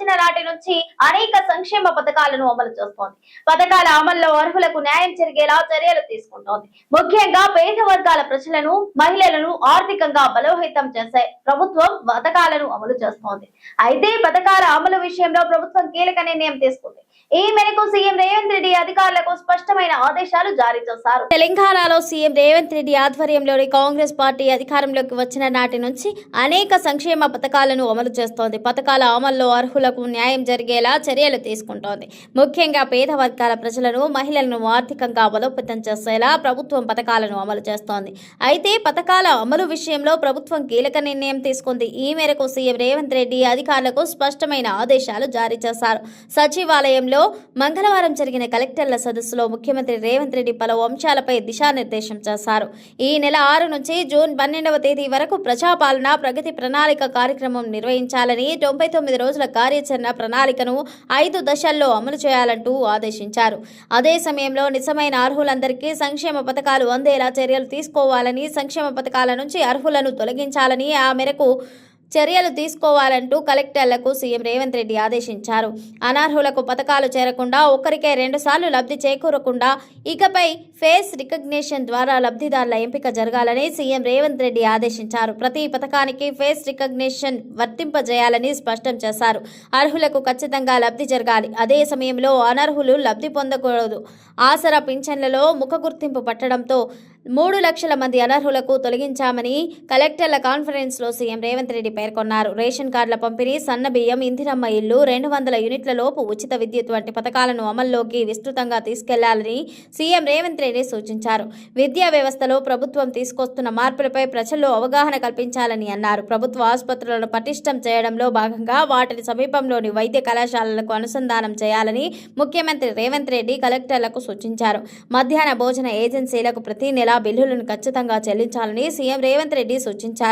వచ్చిన నాటి నుంచి అనేక సంక్షేమ పథకాలను అమలు చేస్తోంది. పథకాల అమల్లో అర్హులకు న్యాయం జరిగేలా చర్యలు తీసుకుంటోంది. ముఖ్యంగా పేద వర్గాల ప్రజలను, మహిళలను ఆర్థికంగా బలోపేతం చేసే ప్రభుత్వం పథకాలను అమలు చేస్తోంది. అయితే పథకాల అమలు విషయంలో ప్రభుత్వం కీలక నిర్ణయం తీసుకుంది. ఈ మేరకు సీఎం రేవంత్ రెడ్డి అధికారులకు స్పష్టమైన ఆదేశాలు జారీ చేశారు. తెలంగాణలో సీఎం రేవంత్ రెడ్డి ఆధ్వర్యంలోని కాంగ్రెస్ పార్టీ అధికారంలోకి వచ్చిన నాటి నుంచి అనేక సంక్షేమ పథకాలను అమలు చేస్తోంది. పథకాల అమల్లో అర్హులకు న్యాయం జరిగేలా చర్యలు తీసుకుంటోంది. ముఖ్యంగా పేద వర్గాల ప్రజలను, మహిళలను ఆర్థికంగా బలోపేతం చేసేలా ప్రభుత్వం పథకాలను అమలు చేస్తోంది. అయితే పథకాల అమలు విషయంలో ప్రభుత్వం కీలక నిర్ణయం తీసుకుంది. ఈ మేరకు సీఎం రేవంత్ రెడ్డి అధికారులకు స్పష్టమైన ఆదేశాలు జారీ చేశారు. సచివాలయంలో మంగళవారం జరిగిన కలెక్టర్ల సదస్సులో ముఖ్యమంత్రి రేవంత్ రెడ్డి పలు అంశాలపై దిశానిర్దేశం చేశారు. ఈ నెల 6 నుంచి జూన్ 12వ తేదీ వరకు ప్రజాపాలన ప్రగతి ప్రణాళిక కార్యక్రమం నిర్వహించాలని, 99 రోజుల కార్యాచరణ ప్రణాళికను 5 దశల్లో అమలు చేయాలంటూ ఆదేశించారు. అదే సమయంలో నిజమైన అర్హులందరికీ సంక్షేమ పథకాలు అందేలా చర్యలు తీసుకోవాలని, సంక్షేమ పథకాల నుంచి అర్హులను తొలగించాలని, ఆ మేరకు చర్యలు తీసుకోవాలంటూ కలెక్టర్లకు సీఎం రేవంత్ రెడ్డి ఆదేశించారు. అనర్హులకు పథకాలు చేరకుండా, ఒక్కరికే 2 సార్లు లబ్ధి చేకూరకుండా ఇకపై ఫేస్ రికగ్నిషన్ ద్వారా లబ్ధిదారుల ఎంపిక జరగాలని సీఎం రేవంత్ రెడ్డి ఆదేశించారు. ప్రతి పథకానికి ఫేస్ రికగ్నిషన్ వర్తింపజేయాలని స్పష్టం చేశారు. అర్హులకు ఖచ్చితంగా లబ్ధి జరగాలి. అదే సమయంలో అనర్హులు లబ్ధి పొందకూడదు. ఆసరా పింఛన్లలో ముఖ గుర్తింపు పట్టడంతో 3 లక్షల మంది అనర్హులకు తొలగించామని కలెక్టర్ల కాన్ఫరెన్స్లో సీఎం రేవంత్ రెడ్డి పేర్కొన్నారు. రేషన్ కార్డుల పంపిణీ, సన్నబియ్యం, ఇందిరమ్మ ఇల్లు, 200 యూనిట్ల లోపు ఉచిత విద్యుత్ వంటి పథకాలను అమల్లోకి విస్తృతంగా తీసుకెళ్లాలని సీఎం రేవంత్ రెడ్డి సూచించారు. విద్యా వ్యవస్థలో ప్రభుత్వం తీసుకొస్తున్న మార్పులపై ప్రజల్లో అవగాహన కల్పించాలని అన్నారు. ప్రభుత్వ ఆసుపత్రులను పటిష్టం చేయడంలో భాగంగా వాటిని సమీపంలోని వైద్య కళాశాలలకు అనుసంధానం చేయాలని ముఖ్యమంత్రి రేవంత్ రెడ్డి కలెక్టర్లకు సూచించారు. మధ్యాహ్న భోజన ఏజెన్సీలకు ప్రతి నెల బిల్లులను ఖచ్చితంగా చెల్లించాలని సీఎం రేవంత్ రెడ్డి సూచించారు.